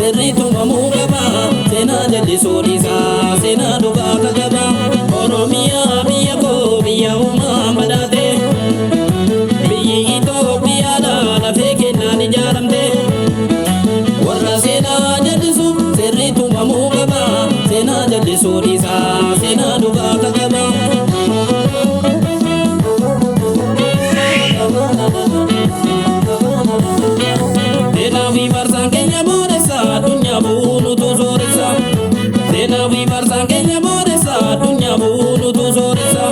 sirriitu mamuu qaba seenaa jallisuun isaa seenaa dhugaa qaba Oromiyaa biyya koo biyya uumaa badhaate biyyi Itoophiyaadha lafee kennaan ijaaramte warra seenaa jallisu sirriitu mamuu qaba seenaa jallisuun isaa seenaa dhugaa qaba Senawi barsan Kenya boresa dunya bunu tu soresa Senawi barsan Kenya boresa dunya bunu tu soresa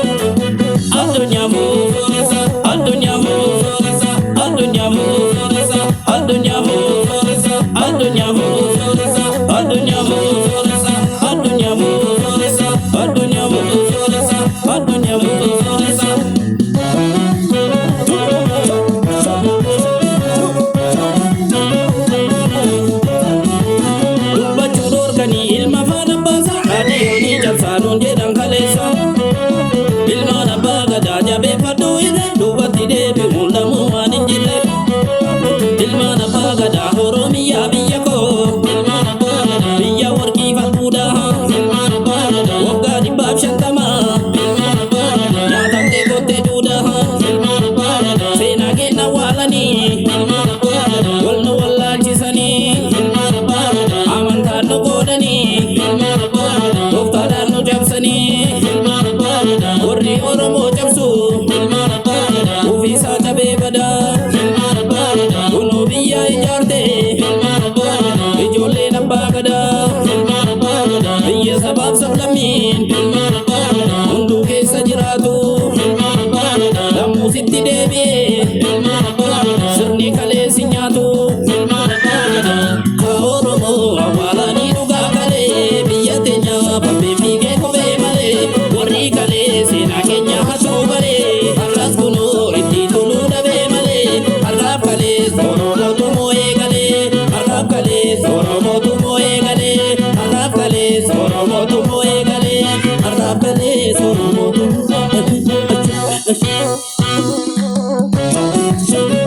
Adunya mu soresa adunya mu soresa adunya mu soresa adunya mu soresa adunya mu soresa adunya mu soresa adunya mu soresa adunya mu soresa adunya mu soresa ilma fana basa adioni jalsanun jedhan kalesa ilma nabba gada jabe fadu ide dubatti debi mulamu wanin jille ilma nabba gada Oromiyaa biyya koo ilma nabba gada biyya warqii falbuudha ilma nabba gada waggaa 150 ilma nabba gada nyaatamtee kottee duudha ilma nabba gada seenaa kenna waalanii ilma nabba gada walna wallaalchisanii ilma nabba gada amantaan nu godhanii Doktaran nu jabsanii warri Oromoo jabsu ufisa jabee badaa kunu biyya ijaarte